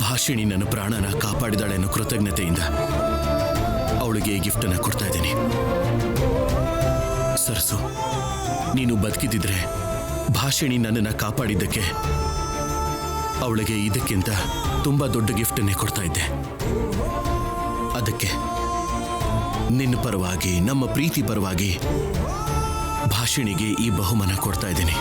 ಭಾಷಿಣಿ ನನ್ನ ಪ್ರಾಣನ ಕಾಪಾಡಿದಾಳೆ ಅನ್ನೋ ಕೃತಜ್ಞತೆಯಿಂದ ಅವಳಿಗೆ ಈ ಗಿಫ್ಟನ್ನು ಕೊಡ್ತಾ ಇದ್ದೀನಿ. ಸರಸು, ನೀನು ಬದುಕಿದ್ರೆ ಭಾಷಿಣಿ ನನ್ನನ್ನು ಕಾಪಾಡಿದ್ದಕ್ಕೆ ಅವಳಿಗೆ ಇದಕ್ಕಿಂತ ತುಂಬಾ ದೊಡ್ಡ ಗಿಫ್ಟನ್ನೇ ಕೊಡ್ತಾ ಇದ್ದೆ. ಅದಕ್ಕೆ ನಿನ್ನ ಪರವಾಗಿ, ನಮ್ಮ ಪ್ರೀತಿ ಪರವಾಗಿ ಭಾಷಿಣಿಗೆ ಈ ಬಹುಮಾನ ಕೊಡ್ತಾ ಇದ್ದೀನಿ.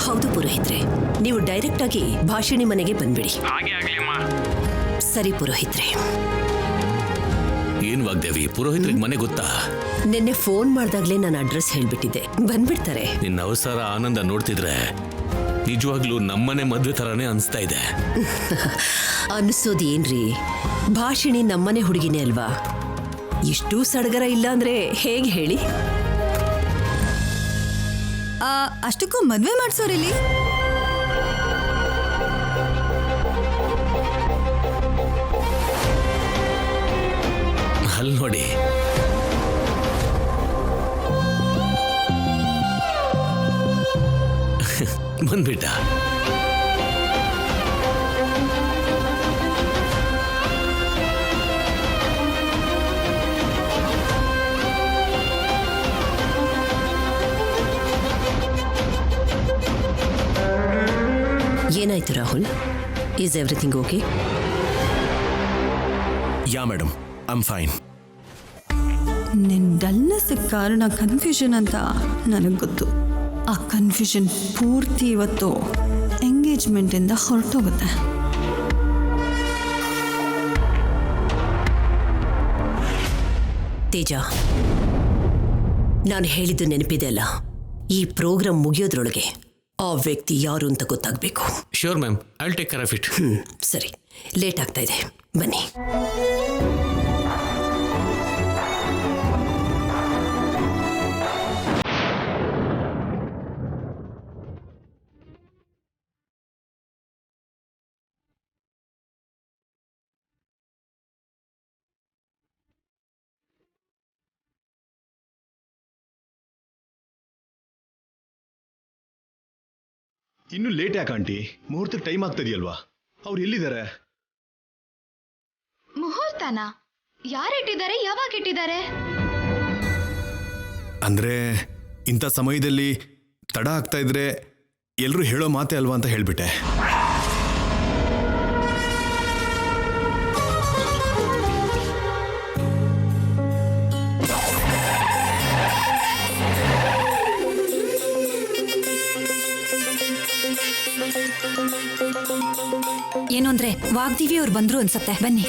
ಹೌದು ಪುರೋಹಿತ್ರೆ, ನೀವು ಡೈರೆಕ್ಟ್ ಆಗಿ ಭಾಷಿಣಿ ಮನೆಗೆ ಬಂದ್ಬಿಡಿ. ಸರಿ ಪುರೋಹಿತ್ರೆ. ಏನ್ ವಾಗ್ದೇವಿ, ಪುರೋಹಿತ್ರಿಗೆ ಮನೆ ಗೊತ್ತಾ? ನಿನ್ನೆ ಫೋನ್ ಮಾಡ್ದಾಗ್ಲೇ ನಾನು ಅಡ್ರೆಸ್ ಹೇಳ್ಬಿಟ್ಟಿದ್ದೆ, ಬಂದ್ಬಿಡ್ತಾರೆ. ನಿನ್ನ ಅವಸರ ಆನಂದ ನೋಡ್ತಿದ್ರೆ ನಿಜವಾಗ್ಲೂ ನಮ್ಮನೆ ಮದ್ವೆ ತರಾನೇ ಅನ್ಸ್ತಾ ಇದೆ. ಅನ್ಸೋದೇನ್ರಿ, ಭಾಷಿಣಿ ನಮ್ಮನೆ ಹುಡುಗಿನೇ ಅಲ್ವಾ? ಇಷ್ಟೂ ಸಡಗರ ಇಲ್ಲ ಅಂದ್ರೆ ಹೇಗೆ ಹೇಳಿ? ಅಷ್ಟಕ್ಕೂ ಮದ್ವೆ ಮಾಡ್ಸೋರಿಲ್ಲಿ? ಅಲ್ಲಿ ನೋಡಿ, ಬಂದ್ಬಿಟ್ಟ. ಏನಾಯ್ತು Rahul? Is everything okay? Yeah madam, I am fine. ನಿನ್ನ ಡಲ್ನೆಸ್ ಕಾರಣ ಕನ್ಫ್ಯೂಷನ್ ಅಂತ ನನಗೆ ಗೊತ್ತು. ಆ ಕನ್ಫ್ಯೂಷನ್ ಪೂರ್ತಿ ಇವತ್ತು ಎಂಗೇಜ್ಮೆಂಟಿಂದ ಹೊರಟೋಗುತ್ತೆ. ತೇಜ, ನಾನು ಹೇಳಿದ್ದು ನೆನಪಿದೆ ಅಲ್ಲ, ಈ ಪ್ರೋಗ್ರಾಮ್ ಮುಗಿಯೋದ್ರೊಳಗೆ ಆ ವ್ಯಕ್ತಿ ಯಾರು ಅಂತ ಗೊತ್ತಾಗಬೇಕು. Sure ma'am, I will take care of it. ಸರಿ, ಲೇಟ್ ಆಗ್ತಾ ಇದೆ, ಬನ್ನಿ. ಇನ್ನು ಲೇಟ್ ಯಾಕೆ ಆಂಟಿ? ಮುಹೂರ್ತಕ್ಕೆ ಟೈಮ್ ಆಗ್ತದೆಯಲ್ವಾ? ಅವ್ರು ಎಲ್ಲಿದ್ದಾರೆ? ಮುಹೂರ್ತನ ಯಾರಿಟ್ಟಿದ್ದಾರೆ? ಯಾವಾಗ ಇಟ್ಟಿದ್ದಾರೆ? ಅಂದ್ರೆ ಇಂಥ ಸಮಯದಲ್ಲಿ ತಡ ಆಗ್ತಾ ಇದ್ರೆ ಎಲ್ಲರೂ ಹೇಳೋ ಮಾತೆ ಅಲ್ವಾ ಅಂತ ಹೇಳ್ಬಿಟ್ಟೆ. ಏನು ಅಂದ್ರೆ ವಾಗ್ದೇವಿ ಅವ್ರು ಬಂದ್ರು ಅನ್ಸತ್ತೆ, ಬನ್ನಿ.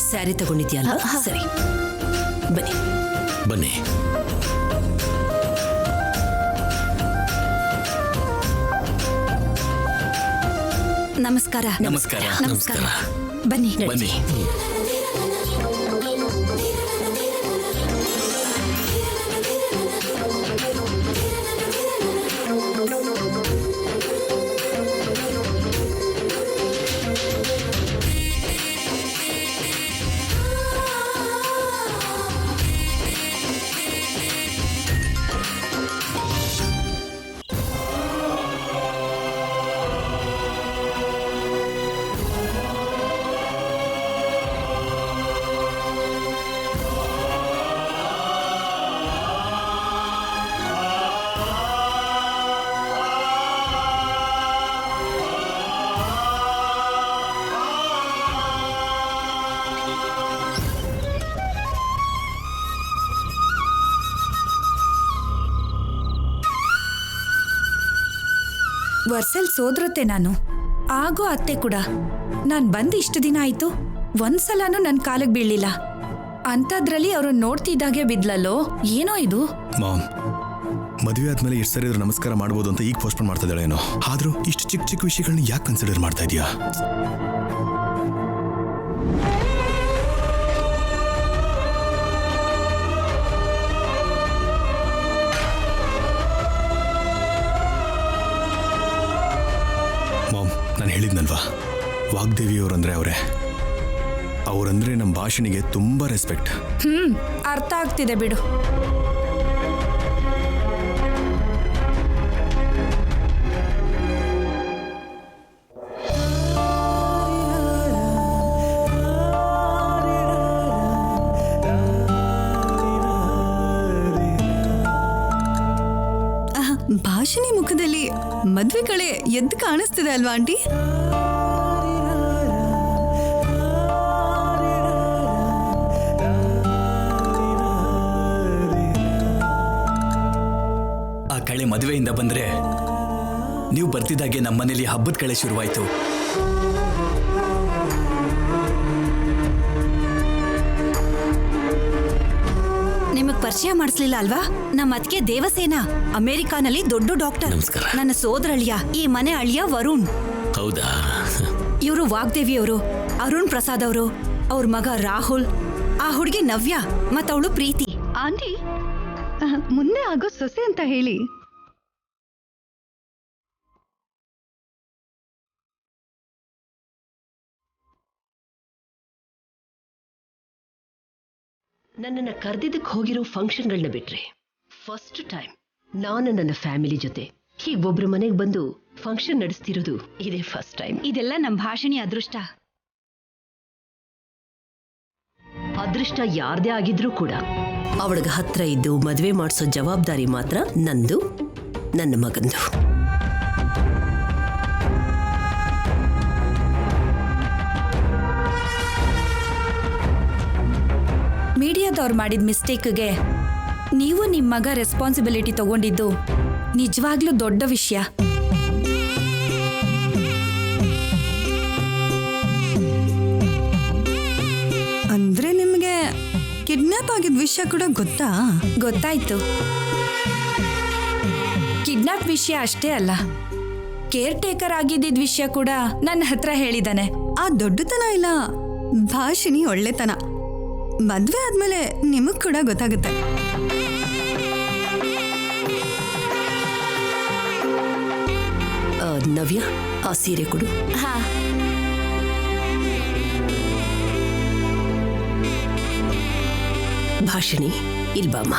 ಸ್ಯಾರಿ ತಗೊಂಡಿದ್ಯಲ್ಲ? ಸರಿ, ಬನ್ನಿ ಬನ್ನಿ. ನಮಸ್ಕಾರ. ನಮಸ್ಕಾರ. ನಮಸ್ಕಾರ. ಬನ್ನಿ ಬನ್ನಿ. ವರ್ಸಲ್ ಸೋದ್ರತ್ತೆ ನಾನು, ಆಗೋ ಅತ್ತೆ ಕೂಡ. ನಾನು ಬಂದು ಇಷ್ಟು ದಿನ ಆಯ್ತು, ಒಂದ್ಸಲನೂ ನನ್ನ ಕಾಲಿಗೆ ಬೀಳಲಿಲ್ಲ. ಅಂಥದ್ರಲ್ಲಿ ಅವರು ನೋಡ್ತಿದ್ದಾಗೆ ಬಿದ್ಲಲ್ಲೋ, ಏನೋ ಇದು. ಮಾಮ್, ಮದುವೆ ಆದ್ಮೇಲೆ ಎಷ್ಟು ಸರಿ ನಮಸ್ಕಾರ ಮಾಡ್ಬೋದು ಅಂತ ಈಗ ಪೋಸ್ಟ್ಪೋನ್ ಮಾಡ್ತಾ ಇದ್ದಾಳೇನೋ. ಆದ್ರೂ ಇಷ್ಟು ಚಿಕ್ಕ ಚಿಕ್ಕ ವಿಷಯಗಳನ್ನ ಯಾಕೆ ಕನ್ಸಿಡರ್ ಮಾಡ್ತಾ ಇದೀಯಾ? ಮಾಮ್, ನಾನು ಹೇಳಿದ್ನಲ್ವಾ, ವಾಗ್ದೇವಿಯವರಂದ್ರೆ ಅವರಂದ್ರೆ ನಮ್ಮ ಭಾಷಣಿಗೆ ತುಂಬಾ ರೆಸ್ಪೆಕ್ಟ್. ಅರ್ಥ ಆಗ್ತಿದೆ ಬಿಡು. ಭಾಷಣಿ ಮುಖದಲ್ಲಿ ಮದ್ವೆ ಕಳೆ ಎದ್ದು ಕಾಣಿಸ್ತಿದೆ ಅಲ್ವಾ ಆಂಟಿ? ಆ ಕಳೆ ಮದುವೆಯಿಂದ ಬಂದ್ರೆ ನೀವು ಬರ್ತಿದ್ದಾಗೆ ನಮ್ಮನೇಲಿ ಹಬ್ಬದ ಕಳೆ ಶುರುವಾಯ್ತು. ನಿಮಗ್ ಪರಿಚಯ ಮಾಡಿಸ್ಲಿಲ್ಲ ಅಲ್ವಾ? ನಮ್ಮ ಅತ್ತಿಗೆ ದೇವಸೇನಾ, ಅಮೆರಿಕಾನಲ್ಲಿ ದೊಡ್ಡ ಡಾಕ್ಟರ್. ನಮಸ್ಕಾರ. ನನ್ನ ಸೋದರ ಅಳಿಯ, ಈ ಮನೆ ಅಳಿಯ ವರುಣ್. ಹೌದಾ? ಇವರು ವಾಗ್ದೇವಿಯವರು, ಅರುಣ್ ಪ್ರಸಾದ್ ಅವರು, ಅವ್ರ ಮಗ ರಾಹುಲ್, ಆ ಹುಡುಗಿ ನವ್ಯ, ಮತ್ತವಳು ಪ್ರೀತಿ. ಆಂಟಿ, ಮುಂದೆ ಆಗೋ ಸೊಸೆ ಅಂತ ಹೇಳಿ. ನನ್ನನ್ನು ಕರೆದಿದ್ದಕ್ಕೆ ಹೋಗಿರೋ ಫಂಕ್ಷನ್ಗಳನ್ನ ಬಿಟ್ರೆ ಫಸ್ಟ್ ಟೈಮ್ ನಾನು ನನ್ನ ಫ್ಯಾಮಿಲಿ ಜೊತೆ ಹೀಗೆ ಒಬ್ರು ಮನೆಗೆ ಬಂದು ಫಂಕ್ಷನ್ ನಡೆಸ್ತಿರೋದು ಇದೇ ಫಸ್ಟ್ ಟೈಮ್. ಇದೆಲ್ಲ ನಮ್ಮ ಭಾಷಣಿ ಅದೃಷ್ಟ. ಅದೃಷ್ಟ ಯಾರ್ದೇ ಆಗಿದ್ರೂ ಕೂಡ ಅವಳಿಗೆ ಹತ್ರ ಇದ್ದು ಮದುವೆ ಮಾಡಿಸೋ ಜವಾಬ್ದಾರಿ ಮಾತ್ರ ನಂದು, ನನ್ನ ಮಗಂದು. ಮೀಡಿಯಾದವ್ರು ಮಾಡಿದ ಮಿಸ್ಟೇಕ್ಗೆ ನೀವು ನಿಮ್ಮ ಮಗ ರೆಸ್ಪಾನ್ಸಿಬಿಲಿಟಿ ತಗೊಂಡಿದ್ದು ನಿಜವಾಗ್ಲೂ ದೊಡ್ಡ ವಿಷಯ. ಅಂದ್ರೆ ನಿಮ್ಗೆ ಕಿಡ್ನಾಪ್ ಆಗಿದ ವಿಷಯ ಕೂಡ ಗೊತ್ತಾ? ಗೊತ್ತಾಯ್ತು. ಕಿಡ್ನಾಪ್ ವಿಷಯ ಅಷ್ಟೇ ಅಲ್ಲ, ಕೇರ್ ಟೇಕರ್ ಆಗಿದ್ದ ವಿಷಯ ಕೂಡ ನನ್ನ ಹತ್ರ ಹೇಳಿದಾನೆ. ಆ ದೊಡ್ಡತನ ಇಲ್ಲ ಭಾಷಿಣಿ ಒಳ್ಳೆತನ. ಮದ್ವೆ ಆದ್ಮೇಲೆ ನಿಮಗ್ ಕೂಡ ಗೊತ್ತಾಗುತ್ತೆ. ನವ್ಯ, ಆ ಸೀರೆ ಕೊಡು. ಹಾ, ಭಾಷಿಣಿ, ಇಲ್ಬಾಮ್ಮ.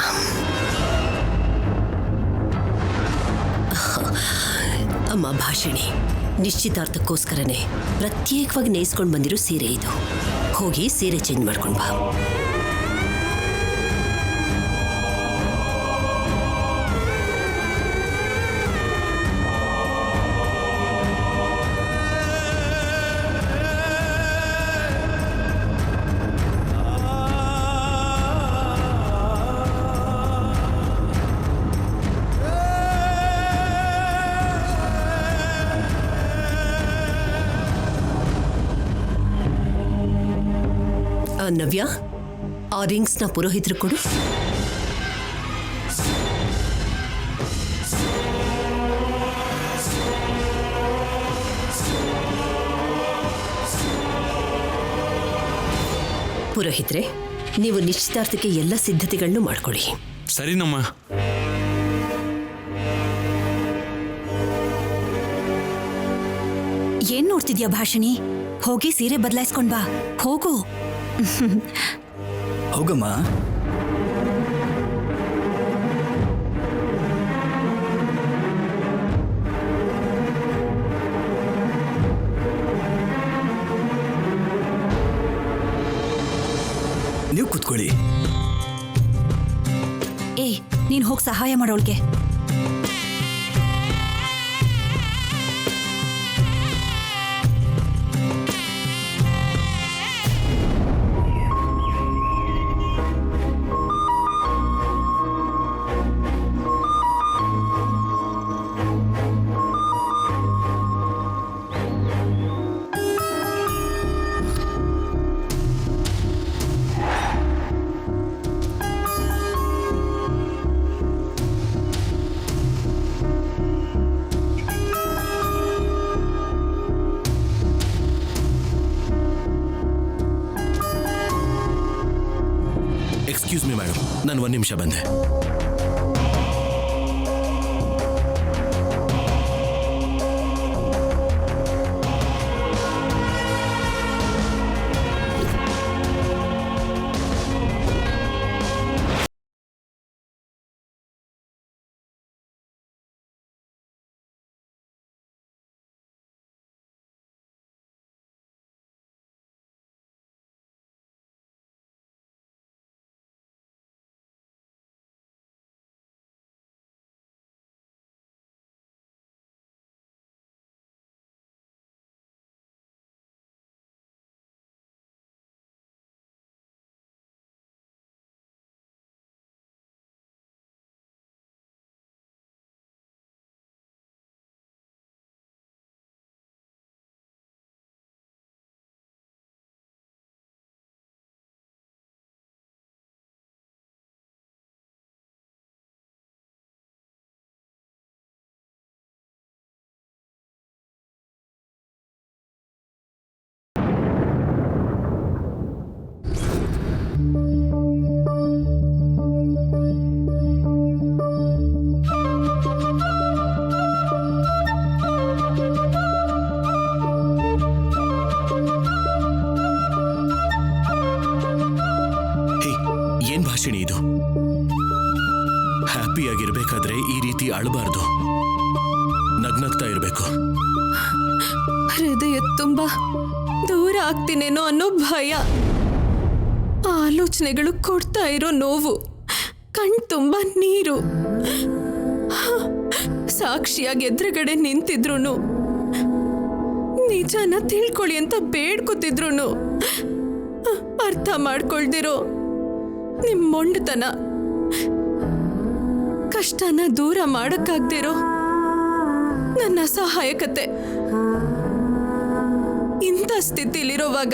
ಅಮ್ಮ ಭಾಷಿಣಿ, ನಿಶ್ಚಿತಾರ್ಥಕ್ಕೋಸ್ಕರನೇ ಪ್ರತ್ಯೇಕವಾಗಿ ನೇಯಿಸ್ಕೊಂಡು ಬಂದಿರೋ ಸೀರೆ ಇದು. ಹೋಗಿ ಸೀರೆ ಚೇಂಜ್ ಮಾಡ್ಕೊಂಡು ಬಾ. ನವ್ಯ, ಆ ರಿಂಗ್ಸ್ನ ಪುರೋಹಿತರು ಕೊಡು. ಪುರೋಹಿತ್ರೆ, ನೀವು ನಿಶ್ಚಿತಾರ್ಥಕ್ಕೆ ಎಲ್ಲ ಸಿದ್ಧತೆಗಳನ್ನು ಮಾಡ್ಕೊಳ್ಳಿ. ಸರಿನಮ್ಮ. ಏನ್ ನೋಡ್ತಿದ್ಯಾ ಭಾಷಣಿ? ಹೋಗಿ ಸೀರೆ ಬದಲಾಯಿಸ್ಕೊಂಡ್ ಬಾ, ಹೋಗು. ಹೋಗಮ್ಮ. ನೀವು ಕೂತ್ಕೊಳ್ಳಿ. ಏ, ನೀನ್ ಹೋಗಿ ಸಹಾಯ ಮಾಡೋಳ್ಗೆ. ಎಕ್ಸ್ಕ್ಯೂಸ್ ಮಿ ಮೇಡಮ್, ನಾನು 1 ನಿಮಿಷ ಬಂದೆ. ಭಾಷಿಣಿ ಇದು? ಹ್ಯಾಪಿಯಾಗಿರ್ಬೇಕಾದ್ರೆ ಈ ರೀತಿ ಅಳಬಾರ್ದು, ನಗ್ನಗ್ತಾ ಇರಬೇಕು. ಹೃದಯ ತುಂಬಾ ದೂರ ಆಗ್ತೀನೇನೋ ಅನ್ನೋ ಭಯ, ಆಲೋಚನೆಗಳು ಕೊಡ್ತಾ ಇರೋ ನೋವು, ಕಣ್ ತುಂಬಾ ನೀರು. ಸಾಕ್ಷಿಯಾಗಿ ಎದುರುಗಡೆ ನಿಂತಿದ್ರು, ನಿಜನ ತಿಳ್ಕೊಳ್ಳಿ ಅಂತ ಬೇಡ್ಕೊತಿದ್ರು, ಅರ್ಥ ಮಾಡ್ಕೊಳ್ದಿರೋ ನಿಮ್ ಮೊಂಡತನ, ಕಷ್ಟನ ದೂರ ಮಾಡಕ್ಕಾಗ್ದಿರೋ ನನ್ನ ಅಸಹಾಯಕತೆ, ಇಂಥ ಸ್ಥಿತಿಲಿರೋವಾಗ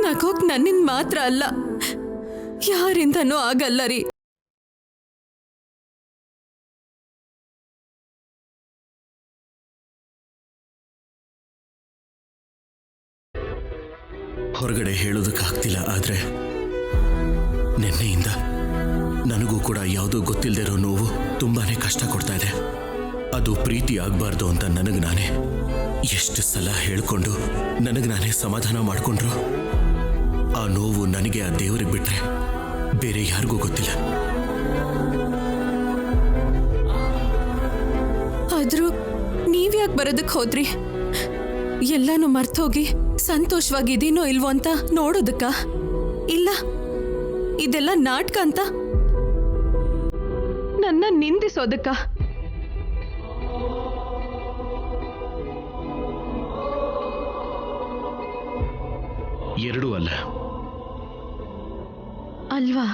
ನಗೋಕ್ ನನ್ನಿಂದ ಮಾತ್ರ ಅಲ್ಲ, ಯಾರಿಂದನೂ ಆಗಲ್ಲ ರೀ. ಹೊರಗಡೆ ಹೇಳೋದಕ್ಕಾಗ್ತಿಲ್ಲ, ಆದ್ರೆ ನಿನ್ನೆಯಿಂದ ನನಗೂ ಕೂಡ ಯಾವುದೋ ಗೊತ್ತಿಲ್ಲದಿರೋ ನೋವು ತುಂಬಾನೇ ಕಷ್ಟ ಕೊಡ್ತಾ ಇದೆ. ಅದು ಪ್ರೀತಿ ಆಗ್ಬಾರ್ದು ಅಂತ ನನಗೆ ನಾನೇ ಎಷ್ಟು ಸಲ ಹೇಳ್ಕೊಂಡು ನನಗೆ ನಾನೇ ಸಮಾಧಾನ ಮಾಡಿಕೊಂಡ್ರು, ಆ ನೋವು ನನಗೆ ಆ ದೇವರಿಗೆ ಬಿಟ್ರೆ ಬೇರೆ ಯಾರಿಗೂ ಗೊತ್ತಿಲ್ಲ. ಆದ್ರೂ ನೀವ್ಯಾಕೆ ಬರೋದಕ್ಕೆ ಹೋದ್ರಿ? ಎಲ್ಲಾನು ಮರ್ತೋಗಿ ಸಂತೋಷವಾಗಿದ್ದೀನೋ ಇಲ್ವೋ ಅಂತ ನೋಡೋದಕ್ಕ? ಇಲ್ಲ, ಇದೆಲ್ಲ ನಾಟಕ ಅಂತ ನನ್ನ ನಿಂದಿಸೋದಕ್ಕ? ಎರಡೂ ಅಲ್ಲ. ಅಲ್ವಾ?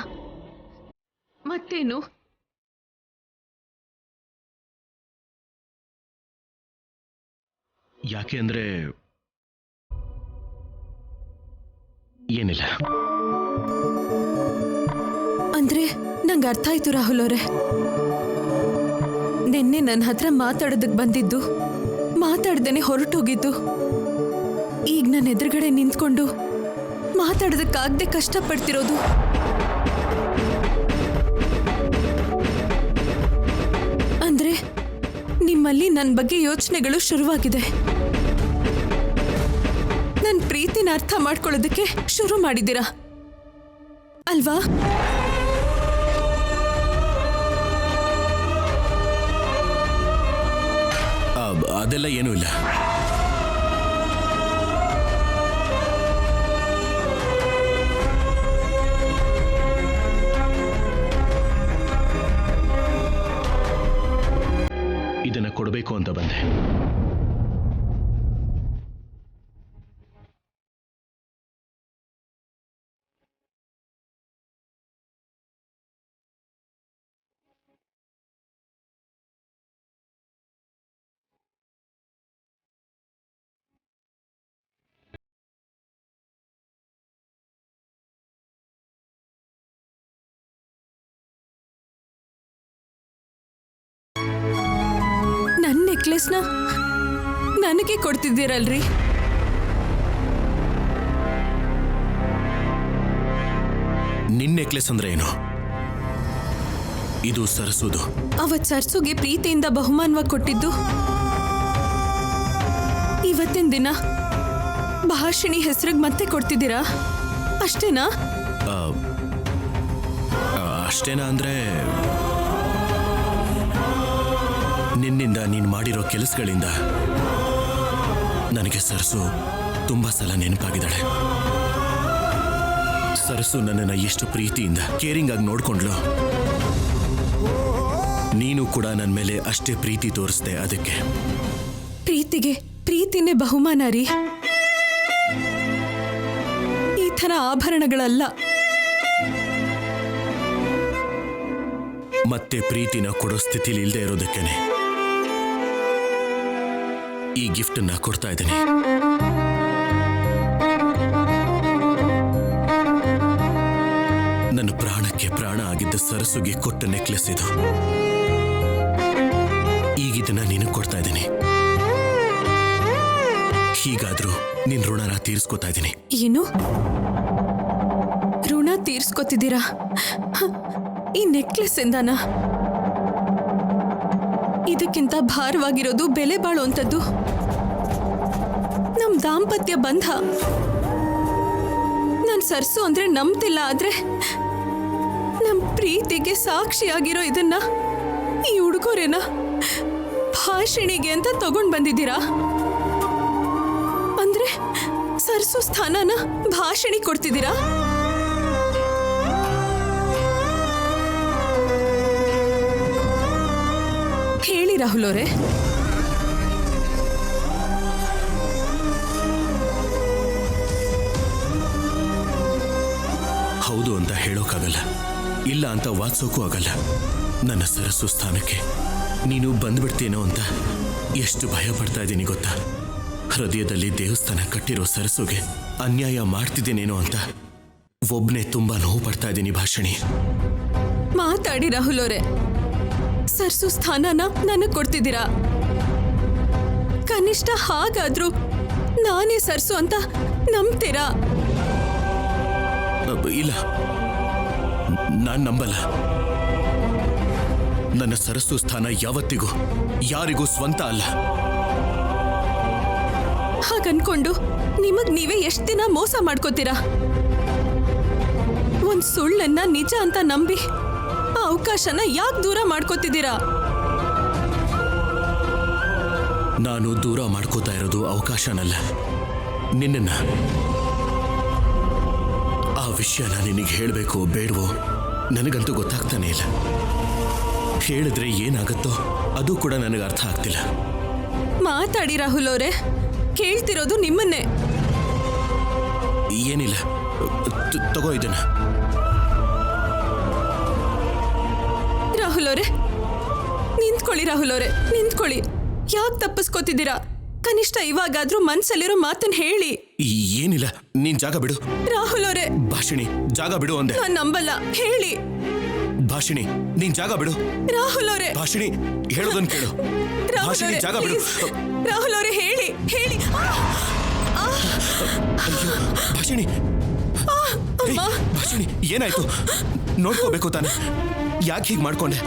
ಮತ್ತೇನು? ಯಾಕೆ ಅಂದ್ರೆ ಏನಿಲ್ಲ. ಅಂದ್ರೆ ನಂಗೆ ಅರ್ಥ ಆಯ್ತು ರಾಹುಲ್ ಅವರೇ. ನಿನ್ನೆ ನನ್ನ ಹತ್ರ ಮಾತಾಡೋದಕ್ಕೆ ಬಂದಿದ್ದು, ಮಾತಾಡ್ದೇನೆ ಹೊರಟೋಗಿದ್ದು, ಈಗ ನನ್ನ ಎದುರುಗಡೆ ನಿಂತ್ಕೊಂಡು ಮಾತಾಡೋದಕ್ಕಾಗದೆ ಕಷ್ಟಪಡ್ತಿರೋದು. ಅಂದ್ರೆ ನಿಮ್ಮಲ್ಲಿ ನನ್ನ ಬಗ್ಗೆ ಯೋಚನೆಗಳು ಶುರುವಾಗಿದೆ. ನನ್ನ ಪ್ರೀತಿನ ಅರ್ಥ ಮಾಡ್ಕೊಳ್ಳೋದಕ್ಕೆ ಶುರು ಮಾಡಿದ್ದೀರಾ ಅಲ್ವಾ? ಅದೆಲ್ಲ ಏನೂ ಇಲ್ಲ. ಇದನ್ನ ಕೊಡಬೇಕು ಅಂತ ಬಂದೆ. ನನ್ನ ನೆಕ್ಲೆಸ್ನ ನನಗೆ ಕೊಡ್ತಿದ್ದೀರಲ್ರಿ? ನಿನ್ ನೆಕ್ಲೆಸ್ ಅಂದ್ರೆ ಏನು? ಇದು ಸರಸುದು. ಅವತ್ ಸರ್ಸುಗೆ ಪ್ರೀತಿಯಿಂದ ಬಹುಮಾನವಾಗಿ ಕೊಟ್ಟಿದ್ದು ಇವತ್ತಿನ ದಿನ ಭಾಷಿಣಿ ಹೆಸರಿಗೆ ಮತ್ತೆ ಕೊಡ್ತಿದ್ದೀರಾ ಅಷ್ಟೇನಾ? ಅಷ್ಟೇನಾ ಅಂದ್ರೆ ನಿನ್ನಿಂದ ನೀನು ಮಾಡಿರೋ ಕೆಲಸಗಳಿಂದ ನನಗೆ ಸರಸು ತುಂಬಾ ಸಲ ನೆನಪಾಗಿದ್ದಾಳೆ. ಸರಸು ನನ್ನನ್ನು ಎಷ್ಟು ಪ್ರೀತಿಯಿಂದ ಕೇರಿಂಗ್ ಆಗಿ ನೋಡ್ಕೊಂಡ್ಲು. ನೀನು ಕೂಡ ನನ್ನ ಮೇಲೆ ಅಷ್ಟೇ ಪ್ರೀತಿ ತೋರಿಸ್ದೆ. ಅದಕ್ಕೆ ಪ್ರೀತಿಗೆ ಪ್ರೀತಿನೇ ಬಹುಮಾನ ರೀ, ಈ ಥರ ಆಭರಣಗಳಲ್ಲ. ಮತ್ತೆ ಪ್ರೀತಿನ ಕೊಡೋ ಸ್ಥಿತಿಲಿ ಇಲ್ಲದೆ ಇರೋದಕ್ಕೇನೆ ಈ ಗಿಫ್ಟ್ ಅನ್ನ ಕೊಡ್ತಾ ಇದ್ದೀನಿ. ನನ್ನ ಪ್ರಾಣಕ್ಕೆ ಪ್ರಾಣ ಆಗಿದ್ದ ಸರಸುಗೆ ಕೊಟ್ಟ ನೆಕ್ಲೆಸ್ ಇದು. ಈಗಿದನ್ನ ನಿನಗೆ ಕೊಡ್ತಾ ಇದ್ದೀನಿ. ಹೀಗಾದ್ರೂ ನಿನ್ ಋಣನ ತೀರಿಸ್ಕೊತಾ ಇದ್ದೀನಿ. ಏನು ಋಣ ತೀರ್ಸ್ಕೊತಿದ್ದೀರಾ? ಈ ನೆಕ್ಲೆಸ್ ಇಂದಾನ? ಇದಕ್ಕಿಂತ ಭಾರವಾಗಿರೋದು ಬೆಲೆ ಬಾಳುವಂಥದ್ದು ನಮ್ ದಾಂಪತ್ಯ ಬಂಧ. ನಾನ್ ಸರ್ಸು ಅಂದ್ರೆ ನಂಬ್ತಿಲ್ಲ, ಆದ್ರೆ ನಮ್ ಪ್ರೀತಿಗೆ ಸಾಕ್ಷಿಯಾಗಿರೋ ಇದನ್ನ ಈ ಉಡುಗೊರೆನ ಭಾಷಿಣಿಗೆ ಅಂತ ತಗೊಂಡ್ ಬಂದಿದ್ದೀರಾ? ಅಂದ್ರೆ ಸರ್ಸು ಸ್ಥಾನನ ಭಾಷಿಣಿ ಕೊಡ್ತಿದ್ದೀರಾ? ಹೇಳಿ ರಾಹುಲ್ ಅವರೇ. ಹೌದು ಅಂತ ಹೇಳೋಕ್ಕಾಗಲ್ಲ, ಇಲ್ಲ ಅಂತ ವಾದಿಸೋಕ್ಕೂ ಆಗಲ್ಲ. ನನ್ನ ಸರಸು ಸ್ಥಾನಕ್ಕೆ ನೀನು ಬಂದ್ಬಿಡ್ತೇನೋ ಅಂತ ಎಷ್ಟು ಭಯ ಪಡ್ತಾ ಇದ್ದೀನಿ ಗೊತ್ತಾ? ಹೃದಯದಲ್ಲಿ ದೇವಸ್ಥಾನ ಕಟ್ಟಿರೋ ಸರಸುಗೆ ಅನ್ಯಾಯ ಮಾಡ್ತಿದ್ದೇನೇನೋ ಅಂತ ಒಬ್ನೇ ತುಂಬಾ ನೋವು ಪಡ್ತಾ ಇದ್ದೀನಿ ಭಾಷಿಣಿ. ಮಾತಾಡಿ ರಾಹುಲ್ ಅವರೇ. ಸರ್ಸು ಸ್ಥಾನನ ನನಗ್ ಕೊಡ್ತಿದ್ದೀರಾ? ಕನಿಷ್ಠ ಹಾಗಾದ್ರೂ ನಾನೇ ಸರ್ಸು ಅಂತ ನಂಬ್ತೀರಾ? ಇಲ್ಲ, ನಾನ್ ನಂಬಲ್ಲ. ನನ್ನ ಸರಸ್ಸು ಸ್ಥಾನ ಯಾವತ್ತಿಗೂ ಯಾರಿಗೂ ಸ್ವಂತ ಅಲ್ಲ. ಹಾಗನ್ಕೊಂಡು ನಿಮಗ್ ನೀವೇ ಎಷ್ಟ್ ದಿನ ಮೋಸ ಮಾಡ್ಕೋತೀರಾ? ಒಂದ್ ಸುಳ್ಳನ್ನ ನಿಜ ಅಂತ ನಂಬಿ ಆ ಅವಕಾಶನ ಯಾಕೆ ದೂರ ಮಾಡ್ಕೋತಿದ್ದೀರಾ? ನಾನು ದೂರ ಮಾಡ್ಕೋತಾ ಇರೋದು ಅವಕಾಶನಲ್ಲ, ನಿನ್ನನ್ನ. ಆ ವಿಷಯನ ನಿನಗೆ ಹೇಳಬೇಕು ಬೇಡವೋ ನನಗಂತೂ ಗೊತ್ತಾಗ್ತಾನೆ ಇಲ್ಲ. ಹೇಳಿದ್ರೆ ಏನಾಗುತ್ತೋ ಅದು ಕೂಡ ನನಗೆ ಅರ್ಥ ಆಗ್ತಿಲ್ಲ. ಮಾತಾಡಿ ರಾಹುಲ್ ಅವರೇ, ಕೇಳ್ತಿರೋದು ನಿಮ್ಮನ್ನೇ. ಏನಿಲ್ಲ, ತಗೋ ಇದನ್ನ. ರಾಹುಲ್ ಅವರೇ ನಿಂತ್ಕೊಳ್ಳಿ. ರಾಹುಲ್ ಅವರೇ ನಿಂತ್ಕೊಳ್ಳಿ. ಯಾಕೆ ತಪ್ಪಿಸ್ಕೋತಿದ್ದೀರಾ? ಕನಿಷ್ಠ ಇವಾಗಾದ್ರೂ ಮನ್ಸಲ್ಲಿರೋ ಮಾತನ್ನ ಹೇಳಿ. ಏನಿಲ್ಲ, ನೀನ್ ಜಾಗ ಬಿಡು. ರಾಹುಲ್ ಅವರೇ. ಭಾಷಿಣಿ, ಜಾಗ ಬಿಡು ಅಂದೆ. ನಾನ್ ನಂಬಲ್ಲ, ಹೇಳಿ. ಭಾಷಿಣಿ, ನೀನ್ ಜಾಗ ಬಿಡು. ರಾಹುಲ್ ಅವರೇ. ಭಾಷಿಣಿ, ಹೇಳೋದನ್ನ ಕೇಳು. ಭಾಷಿಣಿ, ಜಾಗ ಬಿಡು. ರಾಹುಲ್ ಅವರೇ ಹೇಳಿ, ಹೇಳಿ. ಅಯ್ಯೋ ಭಾಷಿಣಿ, ಭಾಷಿಣಿ ಏನಾಯ್ತು? ನೋಡ್ಕೋಬೇಕು ತಾನೆ, ಯಾಕೆ ಹೀಗೆ ಮಾಡ್ಕೊಂಡೆ?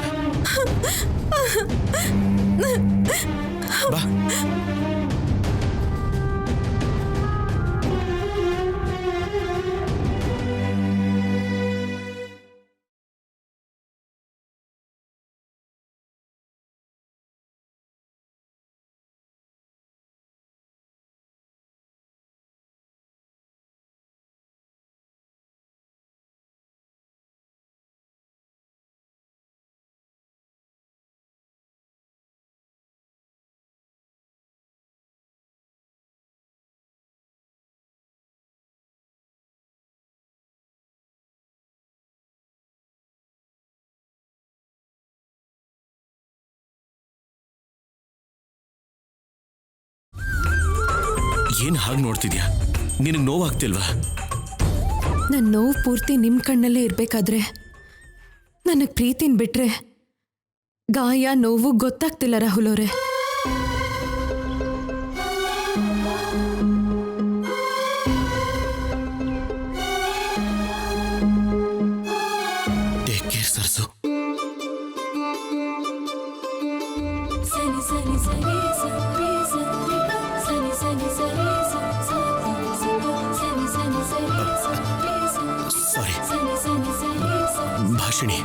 ಬಾ. ಏನ್ ಹಾಗೆ ನೋಡ್ತಿದ್ಯಾ? ನಿನಗೆ ನೋವಾಗ್ತಿಲ್ವಾ? ನನ್ನ ನೋವು ಪೂರ್ತಿ ನಿಮ್ ಕಣ್ಣಲ್ಲೇ ಇರ್ಬೇಕಾದ್ರೆ ನನಗ್ ಪ್ರೀತಿನ್ ಬಿಟ್ರೆ ಗಾಯ ನೋವು ಗೊತ್ತಾಗ್ತಿಲ್ಲ ರಾಹುಲ್ ಅವರೇ. ಭಾಷಿಣಿ